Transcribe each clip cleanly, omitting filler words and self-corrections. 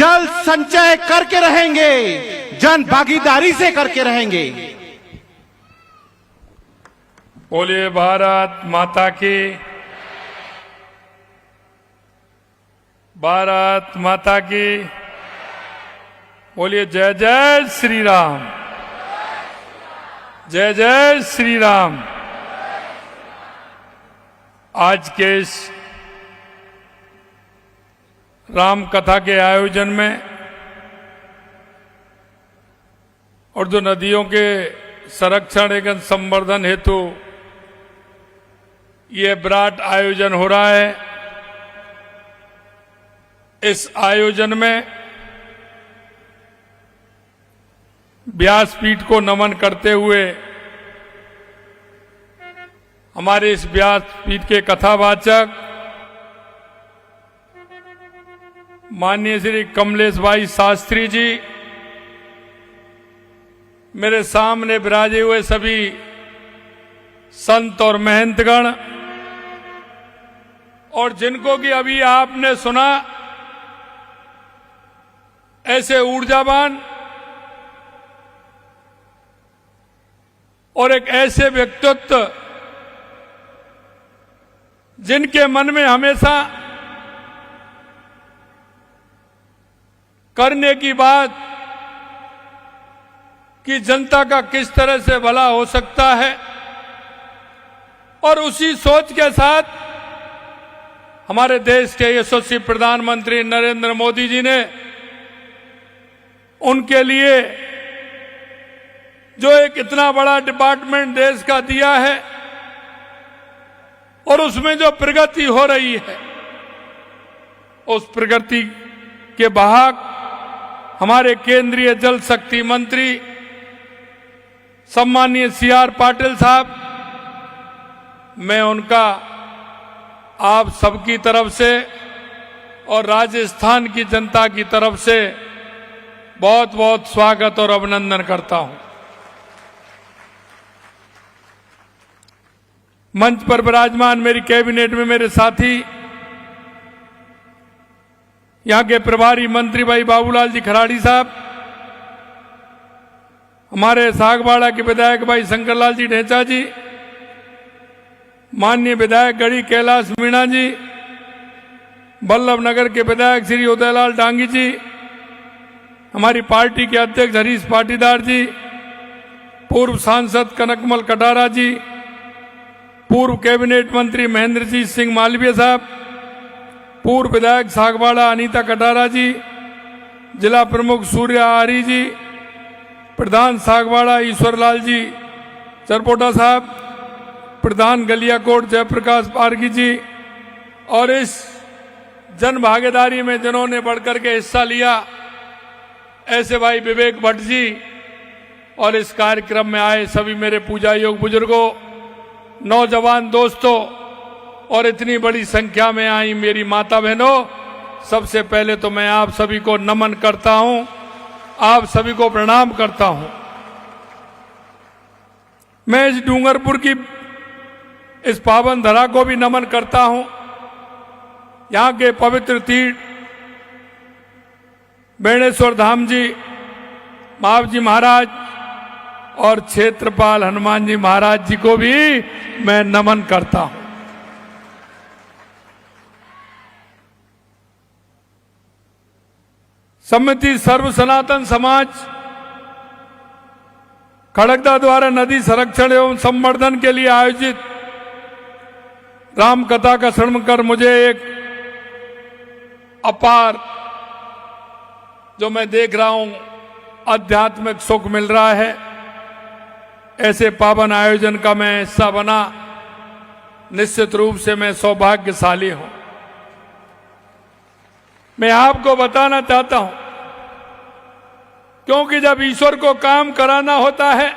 जल संचय करके रहेंगे, जन भागीदारी से करके रहेंगे। बोलिए भारत माता की, भारत माता की। बोलिए जय जय श्री राम, जय जय श्री राम। आज के इस राम कथा के आयोजन में और जो नदियों के संरक्षण एवं संवर्धन हेतु ये विराट आयोजन हो रहा है, इस आयोजन में व्यासपीठ को नमन करते हुए हमारे इस व्यासपीठ के कथावाचक माननीय श्री कमलेश भाई शास्त्री जी, मेरे सामने विराजे हुए सभी संत और महंतगण, और जिनको कि अभी आपने सुना, ऐसे ऊर्जावान और एक ऐसे व्यक्तित्व जिनके मन में हमेशा करने की बात कि जनता का किस तरह से भला हो सकता है, और उसी सोच के साथ हमारे देश के यशस्वी प्रधानमंत्री नरेंद्र मोदी जी ने उनके लिए जो एक इतना बड़ा डिपार्टमेंट देश का दिया है और उसमें जो प्रगति हो रही है, उस प्रगति के वाहक हमारे केंद्रीय जल शक्ति मंत्री सम्मानीय CR पाटिल साहब, मैं उनका आप सबकी तरफ से और राजस्थान की जनता की तरफ से बहुत बहुत स्वागत और अभिनंदन करता हूं। मंच पर विराजमान मेरी कैबिनेट में मेरे साथी, यहां के प्रभारी मंत्री भाई बाबूलाल जी खराड़ी साहब, हमारे सागवाड़ा के विधायक भाई शंकरलाल जी ढेंचा जी, माननीय विधायक गढ़ी कैलाश मीणा जी, बल्लभ नगर के विधायक श्री उदयलाल डांगी जी, हमारी पार्टी के अध्यक्ष हरीश पाटीदार जी, पूर्व सांसद कनकमल कटारा जी, पूर्व कैबिनेट मंत्री महेंद्रजीत सिंह मालवीय साहब, पूर्व विधायक सागवाड़ा अनीता कटारा जी, जिला प्रमुख सूर्य आर्य जी, प्रधान सागवाड़ा ईश्वरलाल जी चरपोटा साहब, प्रधान गलियाकोट जयप्रकाश पारगी जी, और इस जन भागीदारी में जिन्होंने बढ़कर के हिस्सा लिया, ऐसे भाई विवेक भट्ट जी, और इस कार्यक्रम में आए सभी मेरे पूजा योग बुजुर्गों, नौजवान दोस्तों, और इतनी बड़ी संख्या में आई मेरी माता बहनों, सबसे पहले तो मैं आप सभी को नमन करता हूं, आप सभी को प्रणाम करता हूं। मैं इस डूंगरपुर की इस पावन धरा को भी नमन करता हूं। यहां के पवित्र तीर्थ बेणेश्वर धाम जी, महाव जी महाराज और क्षेत्रपाल हनुमान जी महाराज जी को भी मैं नमन करता हूं। समिति सर्व सनातन समाज खड़गदा द्वारा नदी संरक्षण एवं संवर्धन के लिए आयोजित राम कथा का श्रवण कर मुझे एक अपार, जो मैं देख रहा हूं, आध्यात्मिक सुख मिल रहा है। ऐसे पावन आयोजन का मैं हिस्सा बना, निश्चित रूप से मैं सौभाग्यशाली हूं। मैं आपको बताना चाहता हूं, क्योंकि जब ईश्वर को काम कराना होता है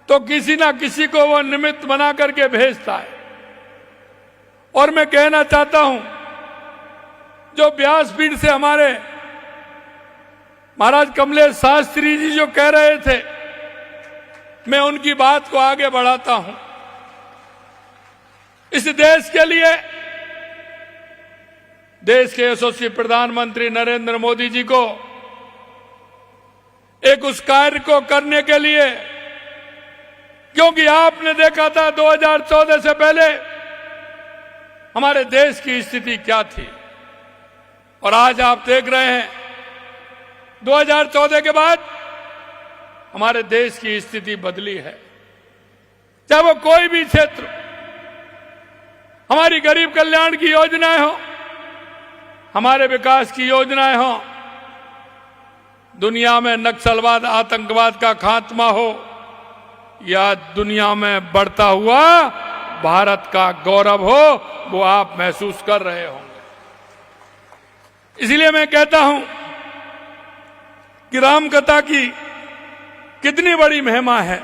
तो किसी ना किसी को वो निमित्त बना करके भेजता है। और मैं कहना चाहता हूं, जो व्यासपीठ से हमारे महाराज कमलेश शास्त्री जी जो कह रहे थे, मैं उनकी बात को आगे बढ़ाता हूं। इस देश के लिए देश के यशस्वी प्रधानमंत्री नरेंद्र मोदी जी को एक उस कार्य को करने के लिए, क्योंकि आपने देखा था 2014 से पहले हमारे देश की स्थिति क्या थी और आज आप देख रहे हैं 2014 के बाद हमारे देश की स्थिति बदली है। चाहे वो कोई भी क्षेत्र, हमारी गरीब कल्याण की योजनाएं हो, हमारे विकास की योजनाएं हो, दुनिया में नक्सलवाद आतंकवाद का खात्मा हो या दुनिया में बढ़ता हुआ भारत का गौरव हो, वो आप महसूस कर रहे होंगे। इसलिए मैं कहता हूं कि राम कथा की कितनी बड़ी महिमा है।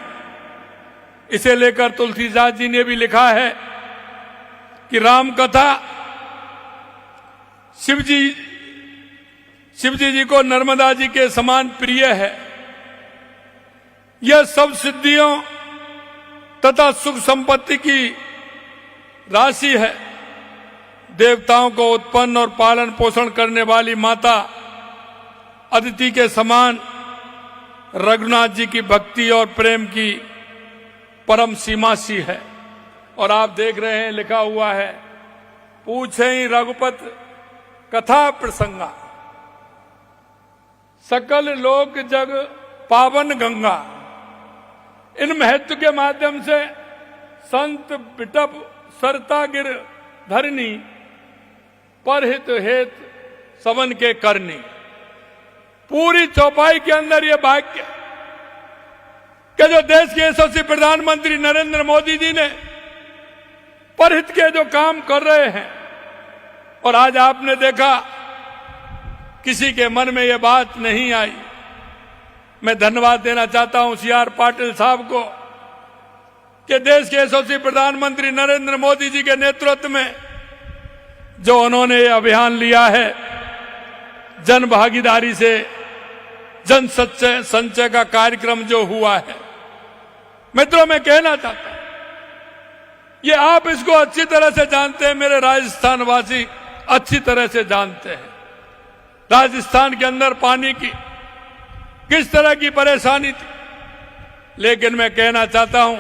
इसे लेकर तुलसीदास जी ने भी लिखा है कि राम कथा शिवजी जी को नर्मदा जी के समान प्रिय है। यह सब सिद्धियों तथा सुख संपत्ति की राशि है। देवताओं को उत्पन्न और पालन पोषण करने वाली माता अदिति के समान रघुनाथ जी की भक्ति और प्रेम की परम सीमा सी है। और आप देख रहे हैं लिखा हुआ है, पूछे ही रघुपत कथा प्रसंगा, सकल लोक जग पावन गंगा। इन महत्व के माध्यम से संत बिटप सरता गिर धरनी, परहित हेत सवन के करनी। पूरी चौपाई के अंदर ये वाक्य कि जो देश के यशस्वी प्रधानमंत्री नरेंद्र मोदी जी ने परहित के जो काम कर रहे हैं, और आज आपने देखा किसी के मन में ये बात नहीं आई। मैं धन्यवाद देना चाहता हूं CR पाटिल साहब को कि देश के यशस्वी प्रधानमंत्री नरेंद्र मोदी जी के नेतृत्व में जो उन्होंने ये अभियान लिया है, जन भागीदारी से जन संचय का कार्यक्रम जो हुआ है। मित्रों, मैं कहना चाहता हूं, ये आप इसको अच्छी तरह से जानते हैं, मेरे राजस्थान वासी अच्छी तरह से जानते हैं राजस्थान के अंदर पानी की किस तरह की परेशानी थी। लेकिन मैं कहना चाहता हूं,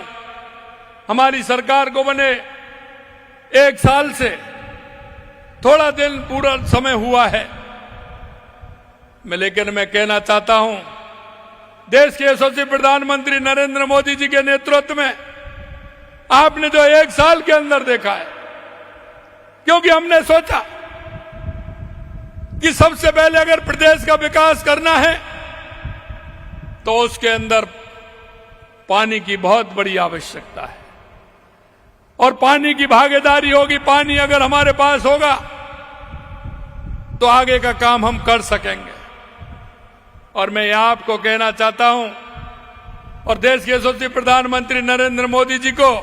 हमारी सरकार को बने 1 साल से थोड़ा दिन पूरा समय हुआ है। लेकिन मैं कहना चाहता हूं, देश के यशस्वी प्रधानमंत्री नरेंद्र मोदी जी के नेतृत्व में आपने जो 1 साल के अंदर देखा है, क्योंकि हमने सोचा कि सबसे पहले अगर प्रदेश का विकास करना है तो उसके अंदर पानी की बहुत बड़ी आवश्यकता है और पानी की भागीदारी होगी। पानी अगर हमारे पास होगा तो आगे का काम हम कर सकेंगे। और मैं यहां आपको कहना चाहता हूं और देश के यशस्वी प्रधानमंत्री नरेंद्र मोदी जी को,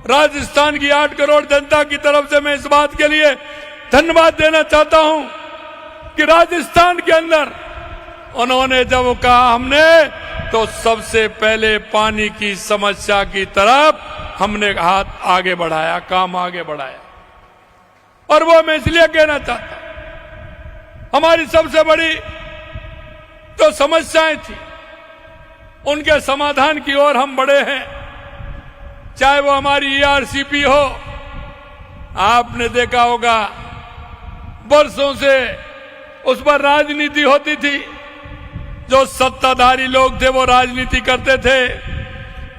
राजस्थान की 8 करोड़ जनता की तरफ से मैं इस बात के लिए धन्यवाद देना चाहता हूं कि राजस्थान के अंदर उन्होंने जब कहा हमने, तो सबसे पहले पानी की समस्या की तरफ हमने हाथ आगे बढ़ाया, काम आगे बढ़ाया। और वो मैं इसलिए कहना चाहता हूं, हमारी सबसे बड़ी जो समस्याएं थी उनके समाधान की ओर हम बढ़े हैं। चाहे वो हमारी ERCP हो, आपने देखा होगा वर्षों से उस पर राजनीति होती थी, जो सत्ताधारी लोग थे वो राजनीति करते थे।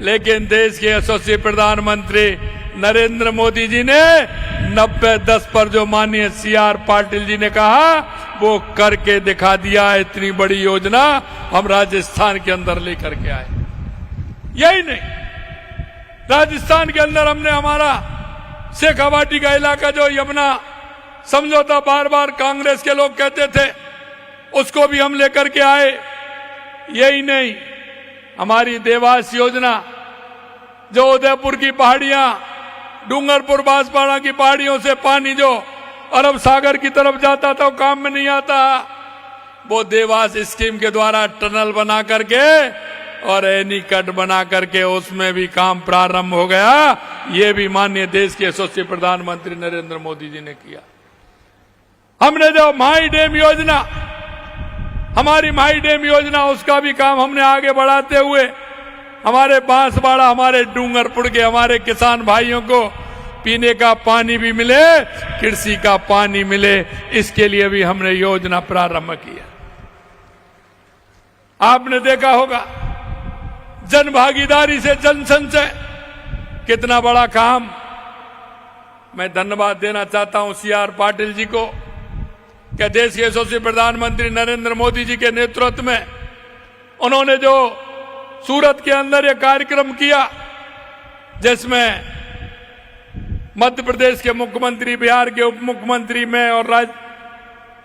लेकिन देश के यशस्वी प्रधानमंत्री नरेंद्र मोदी जी ने 90-10 पर जो माननीय CR पाटिल जी ने कहा वो करके दिखा दिया। इतनी बड़ी योजना हम राजस्थान के अंदर लेकर के आए। यही नहीं, राजस्थान के अंदर हमने हमारा शेखावाटी का इलाका जो यमुना समझौता बार बार कांग्रेस के लोग कहते थे, उसको भी हम लेकर के आए। यही नहीं, हमारी देवास योजना जो उदयपुर की पहाड़ियां, डूंगरपुर बांसवाड़ा की पहाड़ियों से पानी जो अरब सागर की तरफ जाता था वो काम में नहीं आता, वो देवास स्कीम के द्वारा टनल बना करके और एनीकट बना करके उसमें भी काम प्रारंभ हो गया। ये भी माननीय देश के यशस्वी प्रधानमंत्री नरेंद्र मोदी जी ने किया। हमने जो माई डैम योजना, हमारी माई डैम योजना, उसका भी काम हमने आगे बढ़ाते हुए हमारे बांसवाड़ा, हमारे डूंगरपुर के हमारे किसान भाइयों को पीने का पानी भी मिले, कृषि का पानी मिले, इसके लिए भी हमने योजना प्रारंभ किया। आपने देखा होगा जन भागीदारी से जन संचय, कितना बड़ा काम। मैं धन्यवाद देना चाहता हूं CR पाटिल जी को कि देश के यशस्वी प्रधानमंत्री नरेंद्र मोदी जी के नेतृत्व में उन्होंने जो सूरत के अंदर ये कार्यक्रम किया, जिसमें मध्य प्रदेश के मुख्यमंत्री, बिहार के उप मुख्यमंत्री, मैं और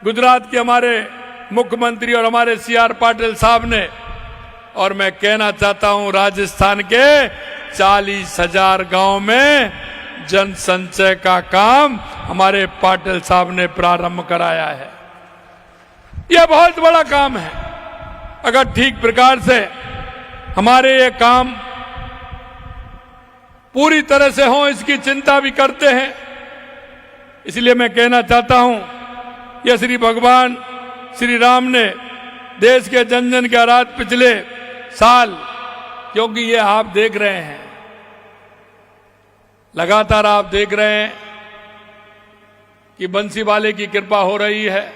गुजरात के हमारे मुख्यमंत्री और हमारे CR पाटिल साहब ने, और मैं कहना चाहता हूं राजस्थान के 40,000 गांव में जन संचय का काम हमारे पाटिल साहब ने प्रारंभ कराया है। यह बहुत बड़ा काम है। अगर ठीक प्रकार से हमारे ये काम पूरी तरह से हो, इसकी चिंता भी करते हैं। इसलिए मैं कहना चाहता हूं, यह श्री भगवान श्री राम ने देश के जन जन के आराध पिछले साल, क्योंकि ये आप देख रहे हैं, लगातार आप देख रहे हैं कि बंसी वाले की कृपा हो रही है,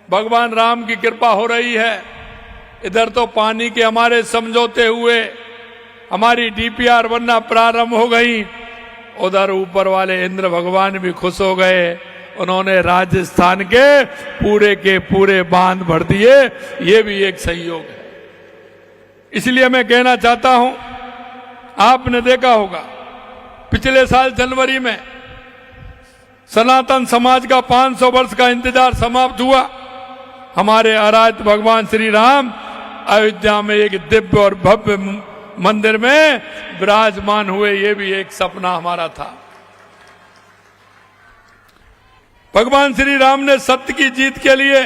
भगवान राम की कृपा हो रही है। इधर तो पानी के हमारे समझौते हुए हमारी DPR बनना प्रारंभ हो गई, उधर ऊपर वाले इंद्र भगवान भी खुश हो गए, उन्होंने राजस्थान के पूरे बांध भर दिए। ये भी एक सहयोग है। इसलिए मैं कहना चाहता हूं, आपने देखा होगा पिछले साल जनवरी में सनातन समाज का 500 वर्ष का इंतजार समाप्त हुआ। हमारे आराध्य भगवान श्री राम अयोध्या में एक दिव्य और भव्य मंदिर में विराजमान हुए। ये भी एक सपना हमारा था। भगवान श्री राम ने सत्य की जीत के लिए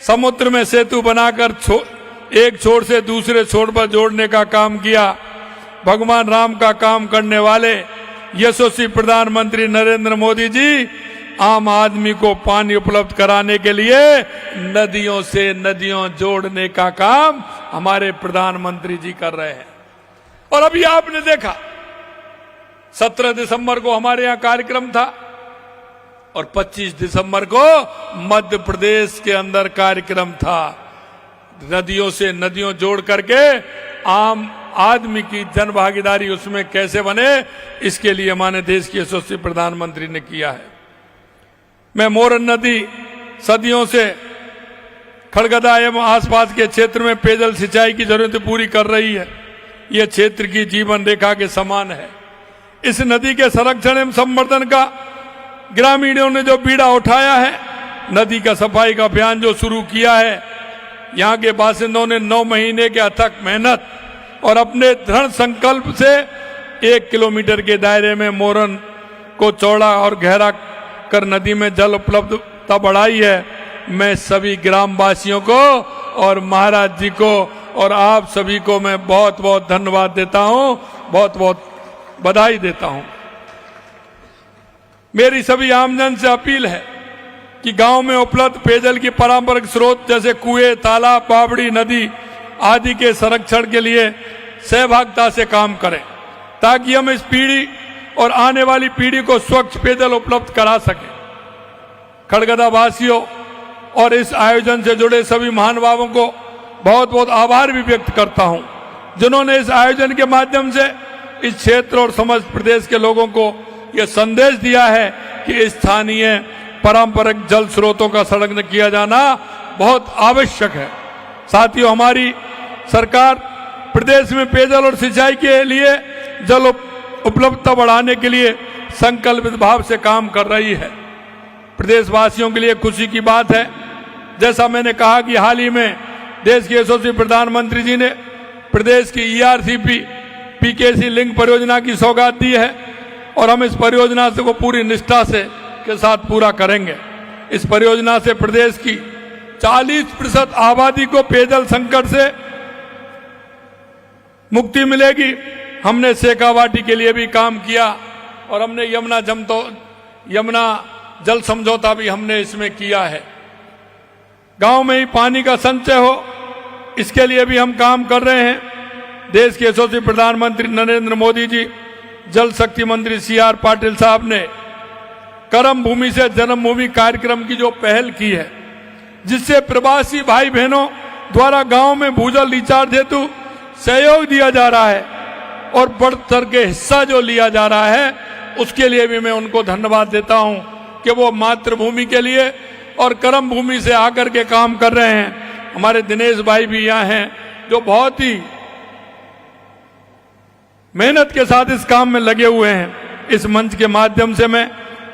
समुद्र में सेतु बनाकर एक छोर से दूसरे छोर पर जोड़ने का काम किया। भगवान राम का काम करने वाले यशस्वी प्रधानमंत्री नरेंद्र मोदी जी आम आदमी को पानी उपलब्ध कराने के लिए नदियों से नदियों जोड़ने का काम हमारे प्रधानमंत्री जी कर रहे हैं। और अभी आपने देखा 17 दिसंबर को हमारे यहाँ कार्यक्रम था और 25 दिसंबर को मध्य प्रदेश के अंदर कार्यक्रम था। नदियों से नदियों जोड़ करके आम आदमी की जन भागीदारी उसमें कैसे बने, इसके लिए हमारे देश के यशस्वी प्रधानमंत्री ने किया है। मैं मोरन नदी सदियों से खड़गदा एवं आसपास के क्षेत्र में पेयजल सिंचाई की जरूरत पूरी कर रही है। यह क्षेत्र की जीवन रेखा के समान है। इस नदी के संरक्षण एवं संवर्धन का ग्रामीणों ने जो बीड़ा उठाया है, नदी का सफाई का अभियान जो शुरू किया है, यहाँ के बासिंदों ने 9 महीने के अथक मेहनत और अपने दृढ़ संकल्प से 1 किलोमीटर के दायरे में मोरन को चौड़ा और गहरा कर नदी में जल उपलब्धता बढ़ाई है। मैं सभी ग्रामवासियों को और महाराज जी को और आप सभी को मैं बहुत बहुत धन्यवाद देता हूं, बहुत बहुत बधाई देता हूं। मेरी सभी आमजन से अपील है कि गांव में उपलब्ध पेयजल की पारंपरिक स्रोत जैसे कुएं, तालाब, बावड़ी, नदी आदि के संरक्षण के लिए सहभागिता से काम करें, ताकि हम इस पीढ़ी और आने वाली पीढ़ी को स्वच्छ पेयजल उपलब्ध करा सकें। खड़गदा वासियों और इस आयोजन से जुड़े सभी महानुभावों को बहुत बहुत आभार भी व्यक्त करता हूं, जिन्होंने इस आयोजन के माध्यम से इस क्षेत्र और समस्त प्रदेश के लोगों को यह संदेश दिया है कि स्थानीय पारंपरिक जल स्रोतों का संरक्षण किया जाना बहुत आवश्यक है। साथियों, हमारी सरकार प्रदेश में पेयजल और सिंचाई के लिए जल उपलब्धता बढ़ाने के लिए संकल्पित भाव से काम कर रही है। प्रदेशवासियों के लिए खुशी की बात है, जैसा मैंने कहा कि हाल ही में देश के यशस्वी प्रधानमंत्री जी ने प्रदेश की ERCP PKC लिंक परियोजना की सौगात दी है और हम इस परियोजना को पूरी निष्ठा से के साथ पूरा करेंगे। इस परियोजना से प्रदेश की 40% आबादी को पेयजल संकट से मुक्ति मिलेगी। हमने शेखावाटी के लिए भी काम किया और हमने यमुना जल समझौता भी हमने इसमें किया है। गांव में ही पानी का संचय हो, इसके लिए भी हम काम कर रहे हैं। देश के यशस्वी प्रधानमंत्री नरेंद्र मोदी जी, जल शक्ति मंत्री CR पाटिल साहब ने कर्म भूमि से जन्मभूमि कार्यक्रम की जो पहल की है, जिससे प्रवासी भाई बहनों द्वारा गांव में भूजल रिचार्ज हेतु सहयोग दिया जा रहा है और बढ़ चढ़ के हिस्सा जो लिया जा रहा है, उसके लिए भी मैं उनको धन्यवाद देता हूं कि वो मातृभूमि के लिए और कर्म भूमि से आकर के काम कर रहे हैं। हमारे दिनेश भाई भी यहाँ हैं, जो बहुत ही मेहनत के साथ इस काम में लगे हुए हैं। इस मंच के माध्यम से मैं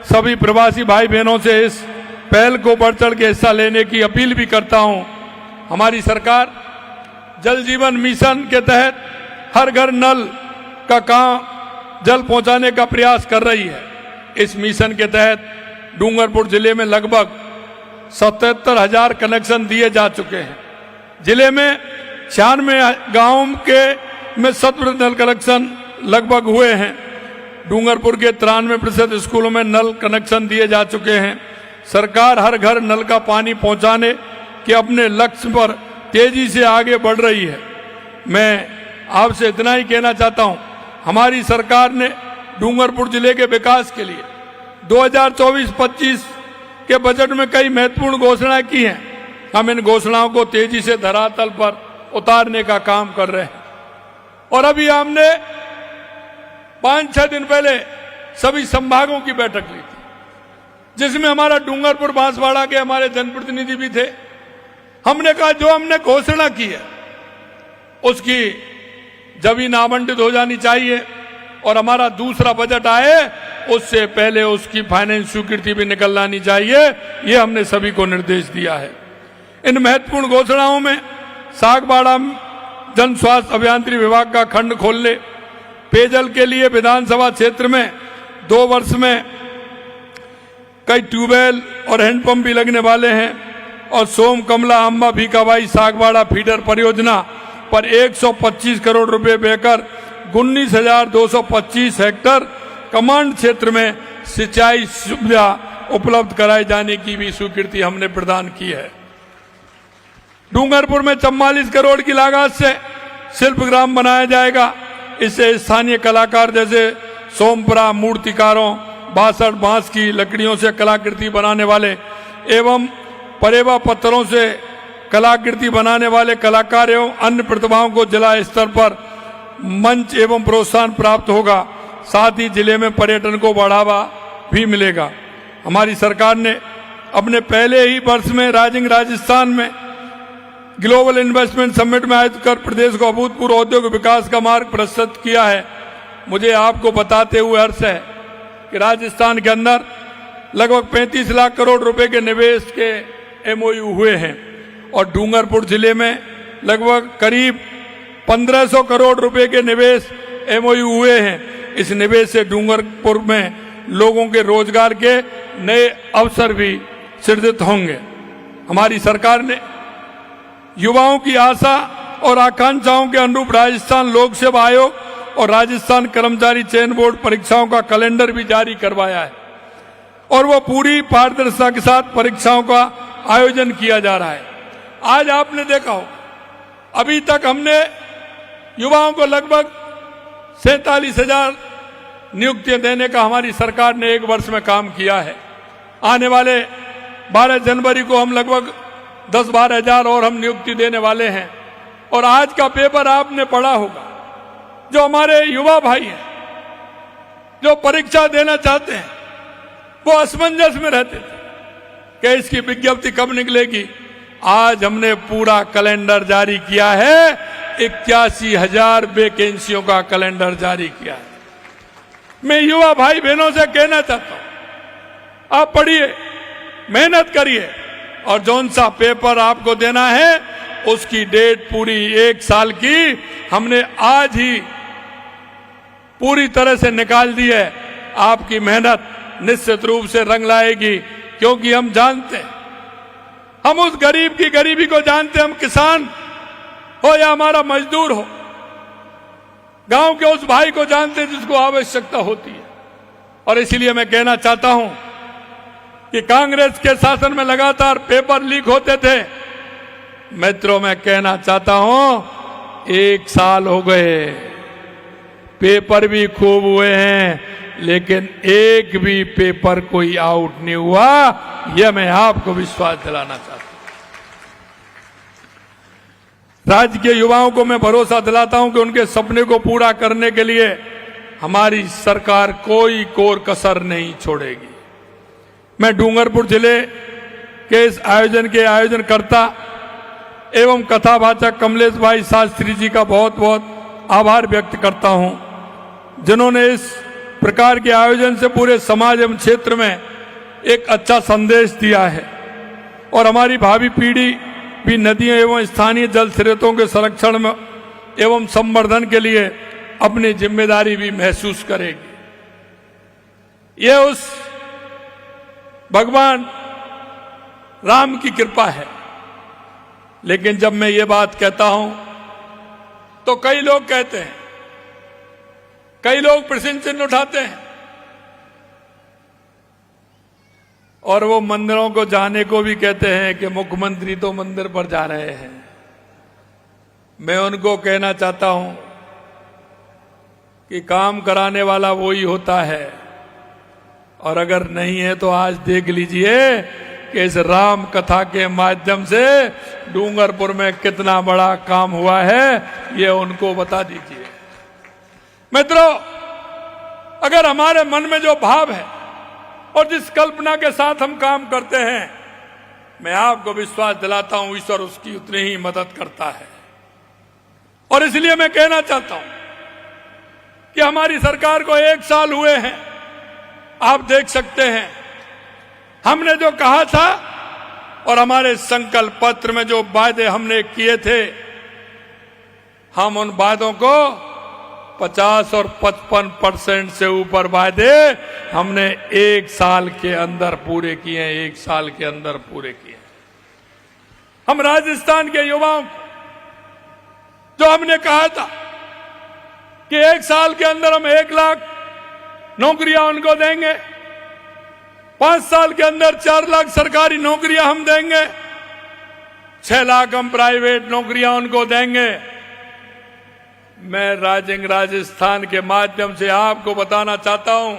सभी प्रवासी भाई बहनों से इस पहल को बढ़ चढ़ के हिस्सा लेने की अपील भी करता हूं। हमारी सरकार जल जीवन मिशन के तहत हर घर नल का काम जल पहुंचाने का प्रयास कर रही है। इस मिशन के तहत डूंगरपुर जिले में लगभग 77,000 कनेक्शन दिए जा चुके हैं। जिले में 96 गांव के में 100% नल कनेक्शन लगभग हुए हैं। डूंगरपुर के 93% स्कूलों में नल कनेक्शन दिए जा चुके हैं। सरकार हर घर नल का पानी पहुंचाने के अपने लक्ष्य पर तेजी से आगे बढ़ रही है। मैं आपसे इतना ही कहना चाहता हूं, हमारी सरकार ने डूंगरपुर जिले के विकास के लिए 2024-25 के बजट में कई महत्वपूर्ण घोषणाएं की हैं। हम इन घोषणाओं को तेजी से धरातल पर उतारने का काम कर रहे हैं। और अभी हमने 5-6 दिन पहले सभी संभागों की बैठक ली थी, जिसमें हमारा डूंगरपुर बांसवाड़ा के हमारे जनप्रतिनिधि भी थे। हमने कहा जो हमने घोषणा की है उसकी जमीन आवंटित हो जानी चाहिए और हमारा दूसरा बजट आए उससे पहले उसकी फाइनेंस स्वीकृति भी निकल लानी चाहिए। ये हमने सभी को निर्देश दिया है। इन महत्वपूर्ण घोषणाओं में सागबाड़ा जन स्वास्थ्य अभियांत्रिकी विभाग का खंड खोलने, पेयजल के लिए विधानसभा क्षेत्र में 2 वर्ष में कई ट्यूबवेल और हैंडपंप भी लगने वाले हैं और सोम कमला अम्बा भीकाबाई सागबाड़ा फीडर परियोजना पर 125 करोड़ रुपए देकर 19,225 हेक्टेयर कमांड क्षेत्र में सिंचाई सुविधा उपलब्ध कराए जाने की भी स्वीकृति हमने प्रदान की है। डूंगरपुर में 44 करोड़ की लागत से शिल्पग्राम बनाया जाएगा। इससे स्थानीय कलाकार जैसे सोमपुरा मूर्तिकारों, बासठ बांस की लकड़ियों से कलाकृति बनाने वाले एवं परेवा पत्थरों से कलाकृति बनाने वाले कलाकार एवं अन्य प्रतिभाओं को जिला स्तर पर मंच एवं प्रोत्साहन प्राप्त होगा। साथ ही जिले में पर्यटन को बढ़ावा भी मिलेगा। हमारी सरकार ने अपने पहले ही वर्ष में राजस्थान में ग्लोबल इन्वेस्टमेंट समिट में आयोजित कर प्रदेश को अभूतपूर्व औद्योगिक विकास का मार्ग प्रशस्त किया है। मुझे आपको बताते हुए हर्ष है कि राजस्थान के अंदर लगभग 35 लाख करोड़ रुपए के निवेश के MOU हुए हैं और डूंगरपुर जिले में लगभग करीब 1500 करोड़ रुपए के निवेश MOU हुए हैं। इस निवेश से डूंगरपुर में लोगों के रोजगार के नए अवसर भी सृजित होंगे। हमारी सरकार ने युवाओं की आशा और आकांक्षाओं के अनुरूप राजस्थान लोक सेवा आयोग और राजस्थान कर्मचारी चयन बोर्ड परीक्षाओं का कैलेंडर भी जारी करवाया है और वो पूरी पारदर्शिता के साथ परीक्षाओं का आयोजन किया जा रहा है। आज आपने देखा हो, अभी तक हमने युवाओं को लगभग 47,000 नियुक्तियां देने का हमारी सरकार ने 1 वर्ष में काम किया है। आने वाले 12 जनवरी को हम लगभग 10-12 हजार और हम नियुक्ति देने वाले हैं। और आज का पेपर आपने पढ़ा होगा, जो हमारे युवा भाई हैं जो परीक्षा देना चाहते हैं वो असमंजस में रहते थे कि इसकी विज्ञप्ति कब निकलेगी। आज हमने पूरा कैलेंडर जारी किया है, 81,000 वैकेंसियों का कैलेंडर जारी किया है। मैं युवा भाई बहनों से कहना चाहता हूं, आप पढ़िए, मेहनत करिए और जौन सा पेपर आपको देना है उसकी डेट पूरी 1 साल की हमने आज ही पूरी तरह से निकाल दी है। आपकी मेहनत निश्चित रूप से रंग लाएगी, क्योंकि हम जानते हैं, हम उस गरीब की गरीबी को जानते हैं। हम किसान हो या हमारा मजदूर हो, गांव के उस भाई को जानते हैं जिसको आवश्यकता होती है। और इसीलिए मैं कहना चाहता हूं कि कांग्रेस के शासन में लगातार पेपर लीक होते थे। मित्रों, मैं कहना चाहता हूं 1 साल हो गए, पेपर भी खूब हुए हैं, लेकिन एक भी पेपर कोई आउट नहीं हुआ। यह मैं आपको विश्वास दिलाना चाहता हूं। राज्य के युवाओं को मैं भरोसा दिलाता हूं कि उनके सपने को पूरा करने के लिए हमारी सरकार कोई कोर कसर नहीं छोड़ेगी। मैं डूंगरपुर जिले के इस आयोजन के आयोजनकर्ता एवं कथावाचक कमलेश भाई शास्त्री जी का बहुत बहुत आभार व्यक्त करता हूं, जिन्होंने इस प्रकार के आयोजन से पूरे समाज एवं क्षेत्र में एक अच्छा संदेश दिया है और हमारी भावी पीढ़ी भी नदियों एवं स्थानीय जल स्रोतों के संरक्षण में एवं संवर्धन के लिए अपनी जिम्मेदारी भी महसूस करेगी। यह उस भगवान राम की कृपा है। लेकिन जब मैं ये बात कहता हूं तो कई लोग कहते हैं, कई लोग प्रश्न चिन्ह उठाते हैं और वो मंदिरों को जाने को भी कहते हैं कि मुख्यमंत्री तो मंदिर पर जा रहे हैं। मैं उनको कहना चाहता हूं कि काम कराने वाला वो ही होता है, और अगर नहीं है तो आज देख लीजिए कि इस राम कथा के माध्यम से डूंगरपुर में कितना बड़ा काम हुआ है, ये उनको बता दीजिए। मित्रों, अगर हमारे मन में जो भाव है और जिस कल्पना के साथ हम काम करते हैं, मैं आपको विश्वास दिलाता हूं ईश्वर उसकी उतनी ही मदद करता है। और इसलिए मैं कहना चाहता हूं कि हमारी सरकार को 1 साल हुए हैं। आप देख सकते हैं हमने जो कहा था और हमारे संकल्प पत्र में जो वायदे हमने किए थे, हम उन वादों को 50 और 55% से ऊपर वायदे हमने 1 साल के अंदर पूरे किए हैं। 1 साल के अंदर पूरे किए। हम राजस्थान के युवाओं को जो हमने कहा था कि 1 साल के अंदर हम 1 लाख नौकरियां उनको देंगे, 5 साल के अंदर 4 लाख सरकारी नौकरियां हम देंगे, 6 लाख हम प्राइवेट नौकरियां उनको देंगे। मैं राजस्थान के माध्यम से आपको बताना चाहता हूं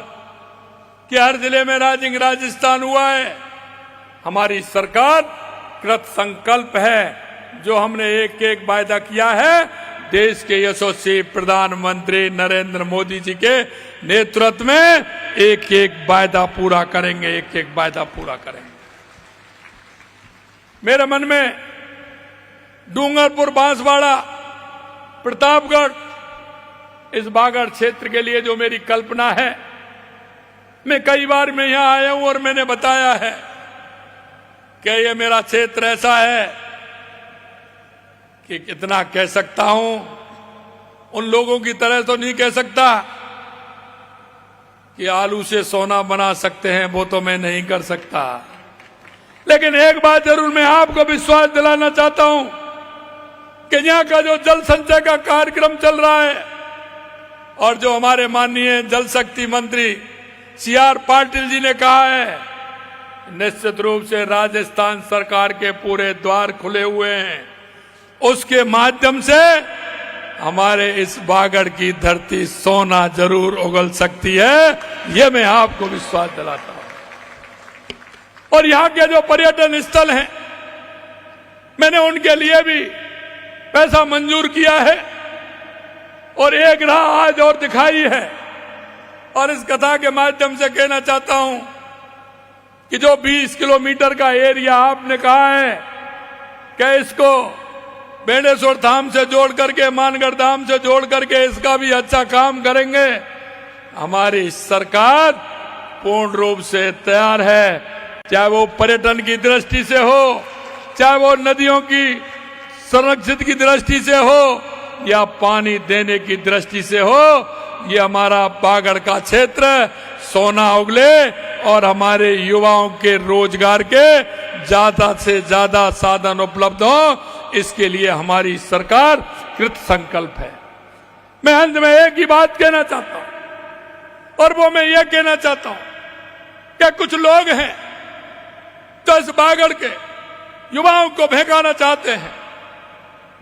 कि हर जिले में राजस्थान हुआ है। हमारी सरकार कृत संकल्प है। जो हमने एक एक वायदा किया है, देश के यशस्वी प्रधानमंत्री नरेंद्र मोदी जी के नेतृत्व में एक एक वायदा पूरा करेंगे, एक एक वायदा पूरा करेंगे। मेरे मन में डूंगरपुर, बांसवाड़ा, प्रतापगढ़, इस बागड़ क्षेत्र के लिए जो मेरी कल्पना है, मैं कई बार मैं यहां आया हूं और मैंने बताया है कि ये मेरा क्षेत्र ऐसा है कि कितना कह सकता हूं, उन लोगों की तरह तो नहीं कह सकता कि आलू से सोना बना सकते हैं, वो तो मैं नहीं कर सकता। लेकिन एक बात जरूर मैं आपको विश्वास दिलाना चाहता हूं कि यहां का जो जल संचय का कार्यक्रम चल रहा है और जो हमारे माननीय जल शक्ति मंत्री CR पाटिल जी ने कहा है, निश्चित रूप से राजस्थान सरकार के पूरे द्वार खुले हुए हैं। उसके माध्यम से हमारे इस बागड़ की धरती सोना जरूर उगल सकती है, यह मैं आपको विश्वास दिलाता हूं। और यहां के जो पर्यटन स्थल हैं, मैंने उनके लिए भी पैसा मंजूर किया है और एक राह आज और दिखाई है। और इस कथा के माध्यम से कहना चाहता हूं कि जो 20 किलोमीटर का एरिया आपने कहा है कि इसको बेणेश्वर धाम से जोड़ करके, मानगढ़ धाम से जोड़ करके इसका भी अच्छा काम करेंगे, हमारी सरकार पूर्ण रूप से तैयार है। चाहे वो पर्यटन की दृष्टि से हो, चाहे वो नदियों की संरक्षित की दृष्टि से हो, या पानी देने की दृष्टि से हो, ये हमारा बागड़ का क्षेत्र सोना उगले और हमारे युवाओं के रोजगार के ज्यादा से ज्यादा साधन उपलब्ध हो, इसके लिए हमारी सरकार कृत संकल्प है। मैं अंत में एक ही बात कहना चाहता हूं और वो मैं ये कहना चाहता हूं कि कुछ लोग हैं जो इस बागड़ के युवाओं को भड़काना चाहते हैं,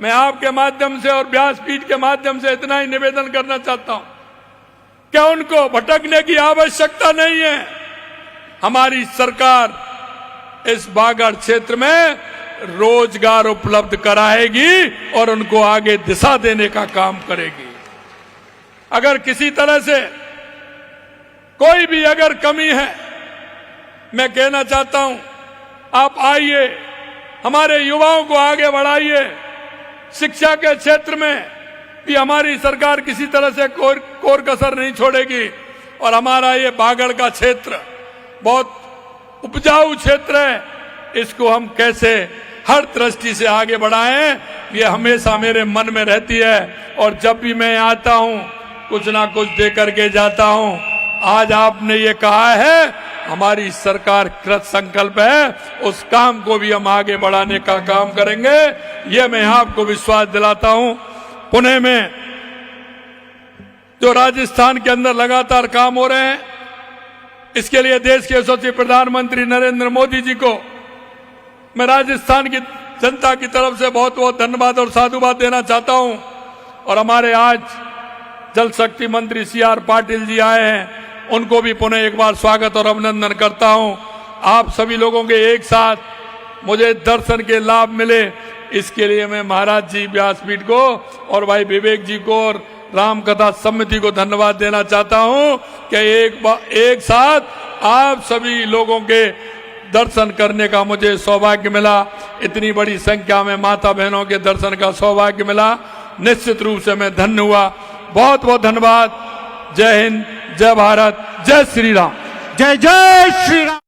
मैं आपके माध्यम से और व्यासपीठ के माध्यम से इतना ही निवेदन करना चाहता हूं कि उनको भटकने की आवश्यकता नहीं है। हमारी सरकार इस बागड़ क्षेत्र में रोजगार उपलब्ध कराएगी और उनको आगे दिशा देने का काम करेगी। अगर किसी तरह से कोई भी अगर कमी है, मैं कहना चाहता हूं, आप आइए, हमारे युवाओं को आगे बढ़ाइए। शिक्षा के क्षेत्र में भी हमारी सरकार किसी तरह से कोर कसर नहीं छोड़ेगी। और हमारा ये बागड़ का क्षेत्र बहुत उपजाऊ क्षेत्र है, इसको हम कैसे हर दृष्टि से आगे बढ़ाएं, ये हमेशा मेरे मन में रहती है। और जब भी मैं आता हूं, कुछ ना कुछ दे करके जाता हूं। आज आपने ये कहा है, हमारी सरकार कृत संकल्प है, उस काम को भी हम आगे बढ़ाने का काम करेंगे, ये मैं आपको विश्वास दिलाता हूं। पुणे में जो राजस्थान के अंदर लगातार काम हो रहे हैं, इसके लिए देश के यशस्वी प्रधानमंत्री नरेंद्र मोदी जी को मैं राजस्थान की जनता की तरफ से बहुत बहुत धन्यवाद और साधुवाद देना चाहता हूं। और हमारे आज जल शक्ति मंत्री CR पाटिल जी आए हैं, उनको भी पुनः एक बार स्वागत और अभिनंदन करता हूं। आप सभी लोगों के एक साथ मुझे दर्शन के लाभ मिले, इसके लिए मैं महाराज जी व्यासपीठ को और भाई विवेक जी को और राम कथा समिति को धन्यवाद देना चाहता हूं कि एक साथ आप सभी लोगों के दर्शन करने का मुझे सौभाग्य मिला। इतनी बड़ी संख्या में माता बहनों के दर्शन का सौभाग्य मिला, निश्चित रूप से मैं धन्य हुआ। बहुत बहुत धन्यवाद। जय हिंद, जय भारत, जय श्री राम। जय जय श्री राम।